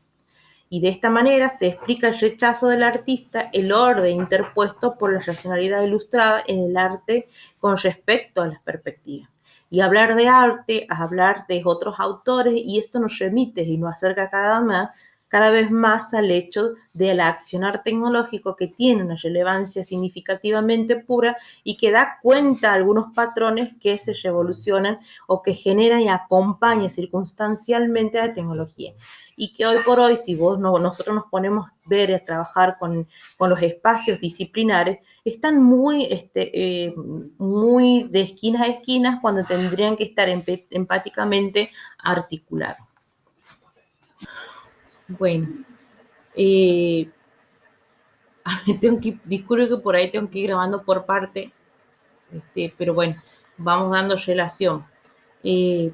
A: Y de esta manera se explica el rechazo del artista, el orden interpuesto por la racionalidad ilustrada en el arte con respecto a las perspectivas. Y hablar de arte, hablar de otros autores, y esto nos remite y nos acerca cada vez más al hecho del accionar tecnológico que tiene una relevancia significativamente pura y que da cuenta de algunos patrones que se revolucionan o que generan y acompañan circunstancialmente a la tecnología. Y que hoy por hoy, si nosotros nos ponemos a ver y a trabajar con los espacios disciplinares, están muy de esquinas a esquinas cuando tendrían que estar empáticamente articulados. Bueno, disculpe que por ahí tengo que ir grabando por parte, pero bueno, vamos dando relación. Hay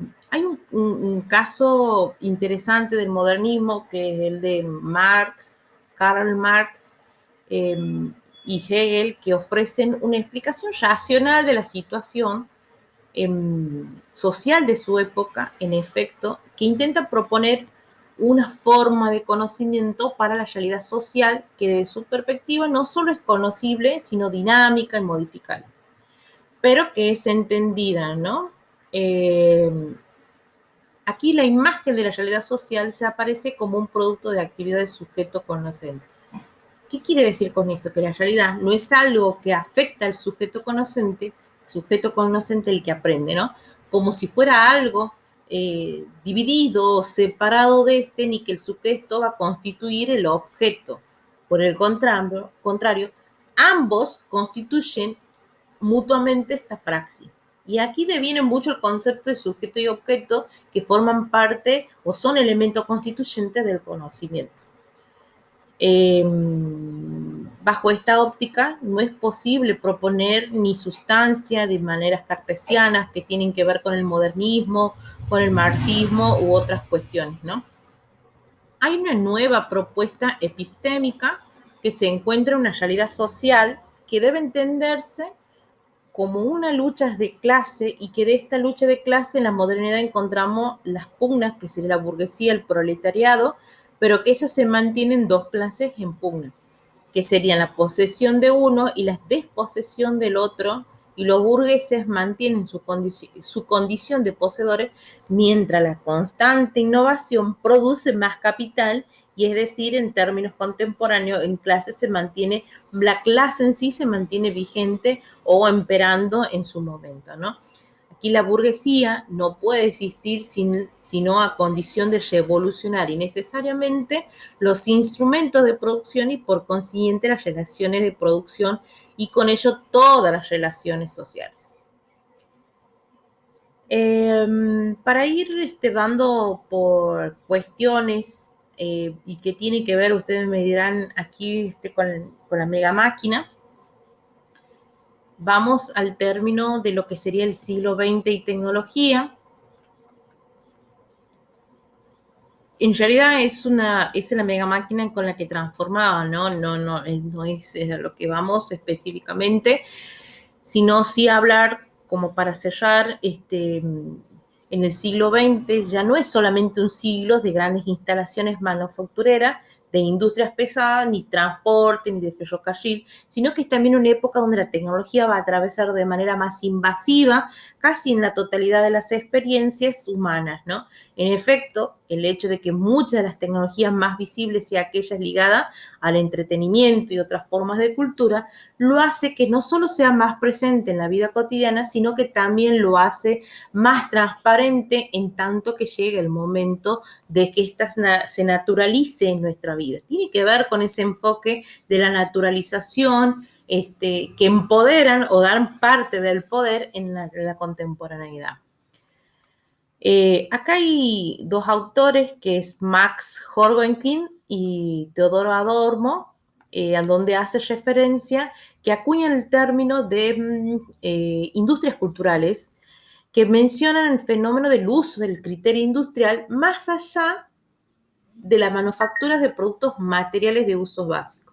A: un caso interesante del modernismo que es el de Marx, Karl Marx y Hegel, que ofrecen una explicación racional de la situación social de su época, en efecto, que intenta proponer una forma de conocimiento para la realidad social que desde su perspectiva no solo es conocible, sino dinámica y modificable, pero que es entendida, ¿no? Aquí la imagen de la realidad social se aparece como un producto de actividad de sujeto conocente. ¿Qué quiere decir con esto? Que la realidad no es algo que afecta al sujeto conocente el que aprende, ¿no? Como si fuera algo dividido, separado de ni que el sujeto va a constituir el objeto. Por el contrario, ambos constituyen mutuamente esta praxis. Y aquí deviene mucho el concepto de sujeto y objeto que forman parte o son elementos constituyentes del conocimiento. Bajo esta óptica no es posible proponer ni sustancia de maneras cartesianas que tienen que ver con el modernismo, con el marxismo u otras cuestiones, ¿no? Hay una nueva propuesta epistémica que se encuentra en una realidad social que debe entenderse como una lucha de clase y que de esta lucha de clase en la modernidad encontramos las pugnas, que sería la burguesía, el proletariado, pero que esas se mantienen dos clases en pugna, que serían la posesión de uno y la desposesión del otro, y los burgueses mantienen su condición de poseedores, mientras la constante innovación produce más capital, y es decir, en términos contemporáneos, en clase la clase en sí se mantiene vigente o imperando en su momento, ¿no? Aquí la burguesía no puede existir sino a condición de revolucionar innecesariamente los instrumentos de producción y por consiguiente las relaciones de producción y con ello todas las relaciones sociales. Para ir dando por cuestiones y que tiene que ver, ustedes me dirán aquí con la mega máquina, vamos al término de lo que sería el siglo XX y tecnología. En realidad es la mega máquina con la que transformaba, ¿no? No es a lo que vamos específicamente, sino sí hablar como para cerrar, en el siglo XX ya no es solamente un siglo de grandes instalaciones manufactureras, de industrias pesadas, ni transporte, ni de ferrocarril, sino que es también una época donde la tecnología va a atravesar de manera más invasiva casi en la totalidad de las experiencias humanas, ¿no? En efecto, el hecho de que muchas de las tecnologías más visibles sean aquellas ligadas al entretenimiento y otras formas de cultura, lo hace que no solo sea más presente en la vida cotidiana, sino que también lo hace más transparente en tanto que llegue el momento de que ésta se naturalice en nuestra vida. Tiene que ver con ese enfoque de la naturalización, que empoderan o dan parte del poder en la contemporaneidad. Acá hay dos autores, que es Max Horkheimer y Teodoro Adorno, a donde hace referencia, que acuñan el término de industrias culturales, que mencionan el fenómeno del uso del criterio industrial más allá de las manufacturas de productos materiales de uso básico.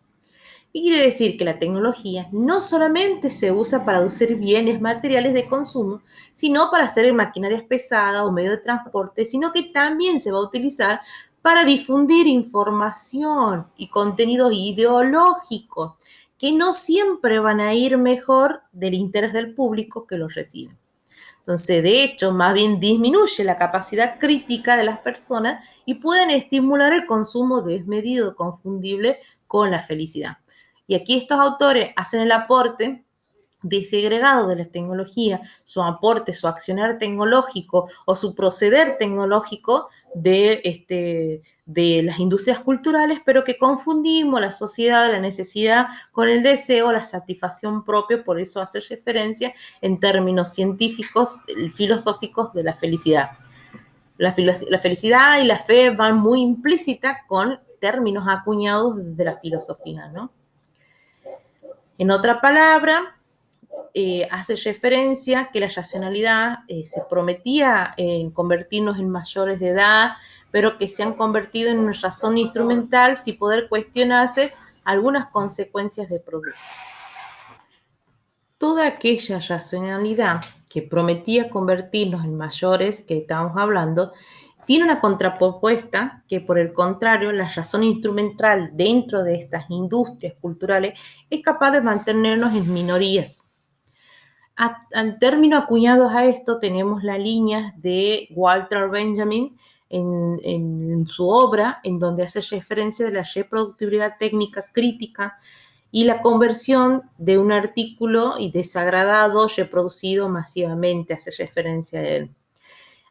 A: Y quiere decir que la tecnología no solamente se usa para producir bienes materiales de consumo, sino para hacer maquinarias pesadas o medios de transporte, sino que también se va a utilizar para difundir información y contenidos ideológicos que no siempre van a ir mejor del interés del público que los recibe. Entonces, de hecho, más bien disminuye la capacidad crítica de las personas y pueden estimular el consumo desmedido, confundible con la felicidad. Y aquí estos autores hacen el aporte desegregado de la tecnología, su aporte, su accionar tecnológico o su proceder tecnológico de las industrias culturales, pero que confundimos la sociedad, la necesidad con el deseo, la satisfacción propia, por eso hace referencia en términos científicos, filosóficos de la felicidad. La felicidad y la fe van muy implícitas con términos acuñados desde la filosofía, ¿no? En otra palabra, hace referencia que la racionalidad se prometía en convertirnos en mayores de edad, pero que se han convertido en una razón instrumental sin poder cuestionarse algunas consecuencias de producto. Toda aquella racionalidad que prometía convertirnos en mayores que estábamos hablando, tiene una contrapropuesta que, por el contrario, la razón instrumental dentro de estas industrias culturales es capaz de mantenernos en minorías. Al término acuñados a esto tenemos la línea de Walter Benjamin en su obra, en donde hace referencia de la reproductibilidad técnica crítica y la conversión de un artículo y desagradado reproducido masivamente, hace referencia a él.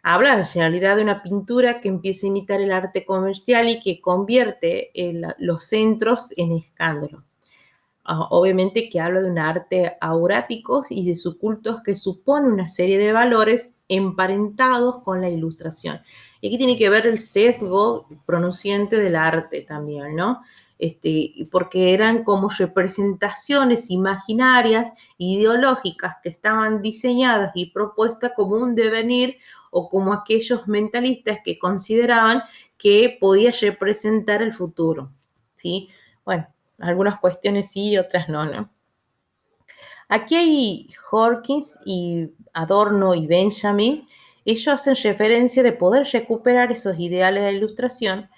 A: Habla en realidad de una pintura que empieza a imitar el arte comercial y que convierte los centros en escándalo. Obviamente que habla de un arte aurático y de subcultos que supone una serie de valores emparentados con la ilustración. Y aquí tiene que ver el sesgo pronunciante del arte también, ¿no? Porque eran como representaciones imaginarias, ideológicas, que estaban diseñadas y propuestas como un devenir o como aquellos mentalistas que consideraban que podía representar el futuro, ¿sí? Bueno, algunas cuestiones sí y otras no, ¿no? Aquí hay Hawkins y Adorno y Benjamin. Ellos hacen referencia de poder recuperar esos ideales de la ilustración,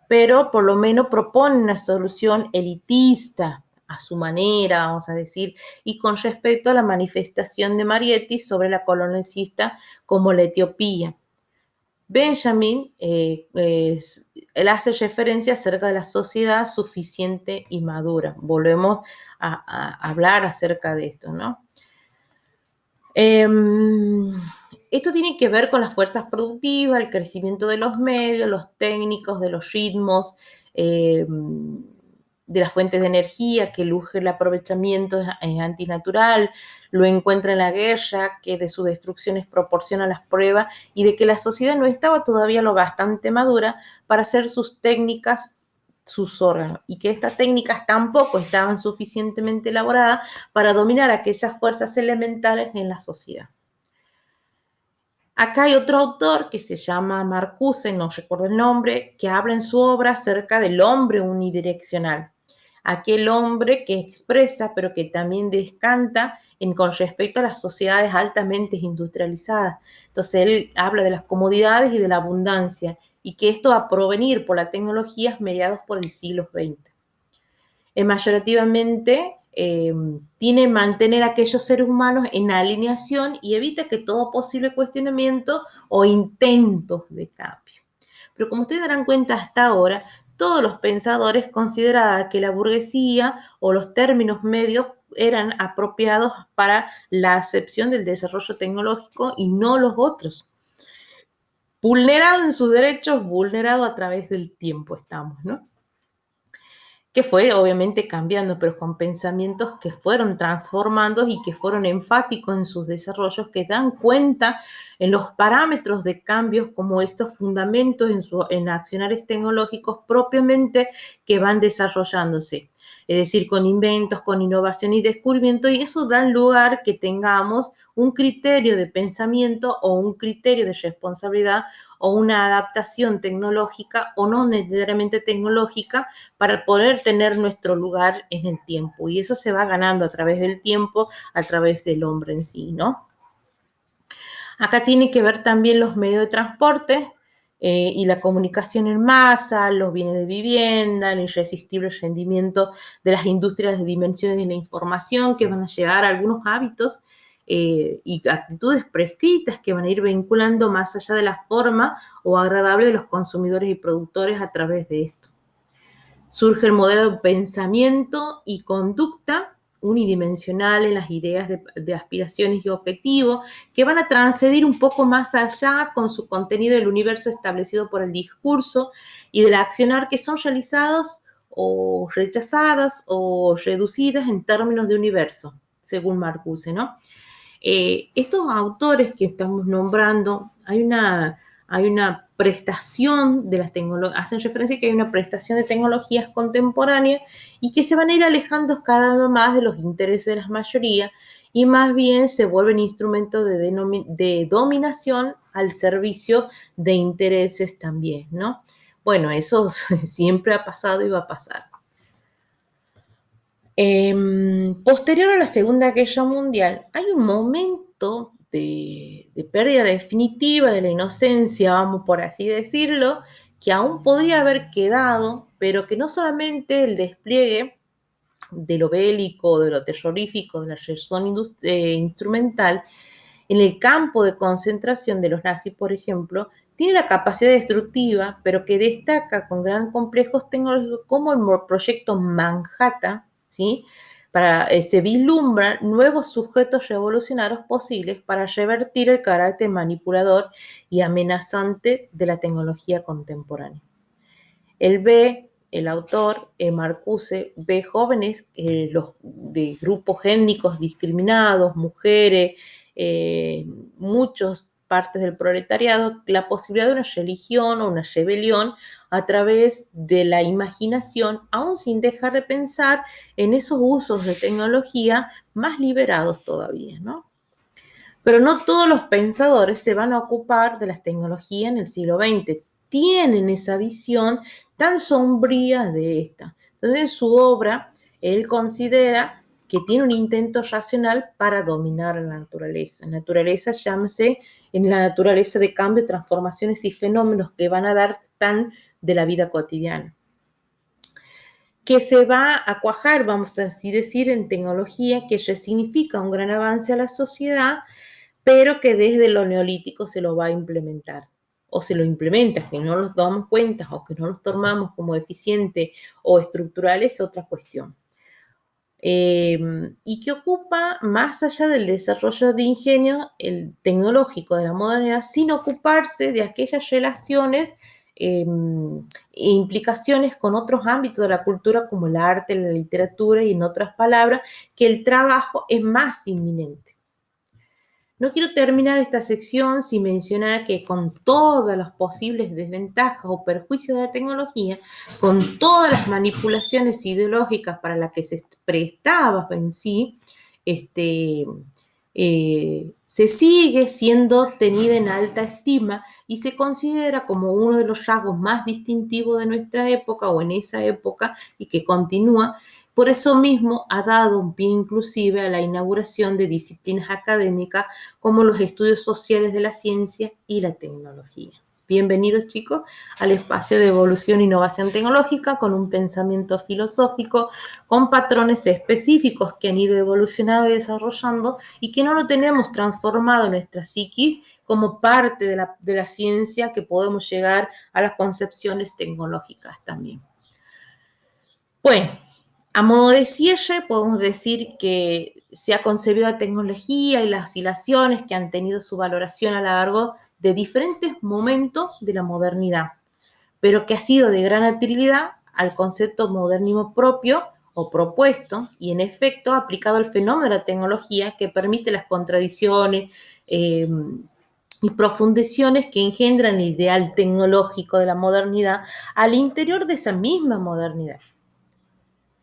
A: pero por lo menos proponen una solución elitista a su manera, vamos a decir, y con respecto a la manifestación de Marietti sobre la colonicista como la Etiopía. Benjamin, él hace referencia acerca de la sociedad suficiente y madura. Volvemos a hablar acerca de esto, ¿no? Esto tiene que ver con las fuerzas productivas, el crecimiento de los medios, los técnicos, de los ritmos, de las fuentes de energía, que urge el aprovechamiento es antinatural, lo encuentra en la guerra, que de sus destrucciones proporciona las pruebas y de que la sociedad no estaba todavía lo bastante madura para hacer sus técnicas, sus órganos, y que estas técnicas tampoco estaban suficientemente elaboradas para dominar aquellas fuerzas elementales en la sociedad. Acá hay otro autor que se llama Marcuse, no recuerdo el nombre, que habla en su obra acerca del hombre unidireccional. Aquel hombre que expresa, pero que también descanta con respecto a las sociedades altamente industrializadas. Entonces él habla de las comodidades y de la abundancia, y que esto va a provenir por las tecnologías mediados por el siglo XX. Mayorativamente tiene que mantener a aquellos seres humanos en alineación y evita que todo posible cuestionamiento o intentos de cambio. Pero como ustedes darán cuenta hasta ahora, todos los pensadores consideraban que la burguesía o los términos medios eran apropiados para la acepción del desarrollo tecnológico y no los otros. Vulnerado en sus derechos, vulnerado a través del tiempo estamos, ¿no? Que fue obviamente cambiando, pero con pensamientos que fueron transformando y que fueron enfáticos en sus desarrollos, que dan cuenta en los parámetros de cambios como estos fundamentos en accionarios tecnológicos propiamente que van desarrollándose. Es decir, con inventos, con innovación y descubrimiento, y eso da lugar que tengamos un criterio de pensamiento o un criterio de responsabilidad o una adaptación tecnológica o no necesariamente tecnológica para poder tener nuestro lugar en el tiempo. Y eso se va ganando a través del tiempo, a través del hombre en sí, ¿no? Acá tiene que ver también los medios de transporte y la comunicación en masa, los bienes de vivienda, el irresistible rendimiento de las industrias de dimensiones de la información que van a llegar a algunos hábitos y actitudes prescritas que van a ir vinculando más allá de la forma o agradable de los consumidores y productores a través de esto. Surge el modelo de pensamiento y conducta unidimensional en las ideas de aspiraciones y objetivos que van a transcender un poco más allá con su contenido del universo establecido por el discurso y del accionar que son realizadas o rechazadas o reducidas en términos de universo, según Marcuse, ¿no? Estos autores que estamos nombrando, hay una prestación de las tecnologías, hacen referencia a que hay una prestación de tecnologías contemporáneas y que se van a ir alejando cada vez más de los intereses de las mayorías y más bien se vuelven instrumentos de dominación al servicio de intereses también, ¿no? Bueno, eso siempre ha pasado y va a pasar. Posterior a la Segunda Guerra Mundial, hay un momento de pérdida definitiva de la inocencia, vamos por así decirlo, que aún podría haber quedado, pero que no solamente el despliegue de lo bélico, de lo terrorífico, de la razón instrumental, en el campo de concentración de los nazis, por ejemplo, tiene la capacidad destructiva, pero que destaca con gran complejos tecnológicos como el proyecto Manhattan, ¿sí? Se vislumbran nuevos sujetos revolucionarios posibles para revertir el carácter manipulador y amenazante de la tecnología contemporánea. El autor, Marcuse, ve jóvenes de grupos étnicos discriminados, mujeres, muchas partes del proletariado, la posibilidad de una religión o una rebelión a través de la imaginación, aún sin dejar de pensar en esos usos de tecnología más liberados todavía, ¿no? Pero no todos los pensadores se van a ocupar de las tecnologías en el siglo XX. Tienen esa visión tan sombría de esta. Entonces, en su obra, él considera que tiene un intento racional para dominar la naturaleza. Naturaleza, llámese en la naturaleza de cambio, transformaciones y fenómenos que van a dar tan de la vida cotidiana. Que se va a cuajar, vamos a así decir, en tecnología que resignifica un gran avance a la sociedad, pero que desde lo neolítico se lo va a implementar. O se lo implementa, que no nos damos cuenta o que no los tomamos como eficiente o estructurales es otra cuestión. Y que ocupa más allá del desarrollo de ingenio el tecnológico de la modernidad sin ocuparse de aquellas relaciones implicaciones con otros ámbitos de la cultura como el arte, la literatura y en otras palabras, que el trabajo es más inminente. No quiero terminar esta sección sin mencionar que con todas las posibles desventajas o perjuicios de la tecnología, con todas las manipulaciones ideológicas para las que se prestaba en sí, se sigue siendo tenida en alta estima y se considera como uno de los rasgos más distintivos de nuestra época o en esa época y que continúa. Por eso mismo ha dado un pie inclusive a la inauguración de disciplinas académicas como los estudios sociales de la ciencia y la tecnología. Bienvenidos chicos al espacio de evolución e innovación tecnológica con un pensamiento filosófico, con patrones específicos que han ido evolucionando y desarrollando y que no lo tenemos transformado en nuestra psiquis como parte de la ciencia que podemos llegar a las concepciones tecnológicas también. Bueno, a modo de cierre, podemos decir que se ha concebido la tecnología y las oscilaciones que han tenido su valoración a lo largo de diferentes momentos de la modernidad, pero que ha sido de gran utilidad al concepto modernismo propio o propuesto y en efecto aplicado al fenómeno de la tecnología que permite las contradicciones y profundizaciones que engendran el ideal tecnológico de la modernidad al interior de esa misma modernidad.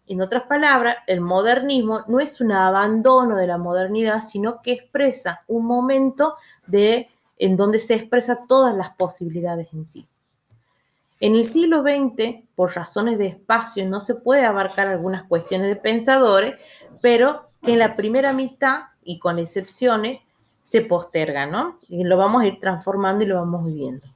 A: En otras palabras, el modernismo no es un abandono de la modernidad, sino que expresa un momento en donde se expresan todas las posibilidades en sí. En el siglo XX, por razones de espacio, no se puede abarcar algunas cuestiones de pensadores, pero que en la primera mitad, y con excepciones, se posterga, ¿no? Y lo vamos a ir transformando y lo vamos viviendo.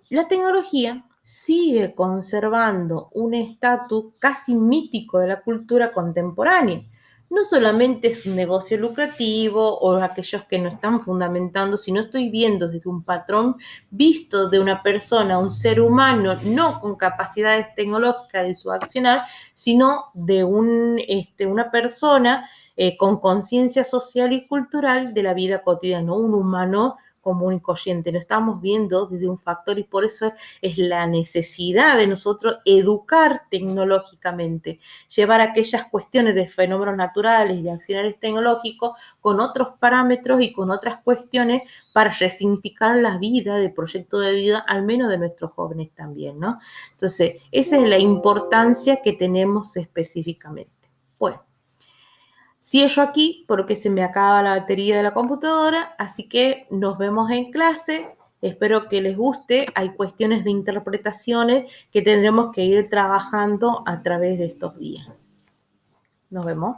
A: La tecnología sigue conservando un estatus casi mítico de la cultura contemporánea. No solamente es un negocio lucrativo o aquellos que no están fundamentando, sino estoy viendo desde un patrón visto de una persona, un ser humano, no con capacidades tecnológicas de su accionar, sino de una persona con conciencia social y cultural de la vida cotidiana, un humano común y corriente. Lo estamos viendo desde un factor y por eso es la necesidad de nosotros educar tecnológicamente, llevar aquellas cuestiones de fenómenos naturales y de accionarios tecnológicos con otros parámetros y con otras cuestiones para resignificar la vida, de proyecto de vida, al menos de nuestros jóvenes también, ¿no? Entonces, esa es la importancia que tenemos específicamente. Bueno. Cierro aquí porque se me acaba la batería de la computadora, así que nos vemos en clase. Espero que les guste. Hay cuestiones de interpretaciones que tendremos que ir trabajando a través de estos días. Nos vemos.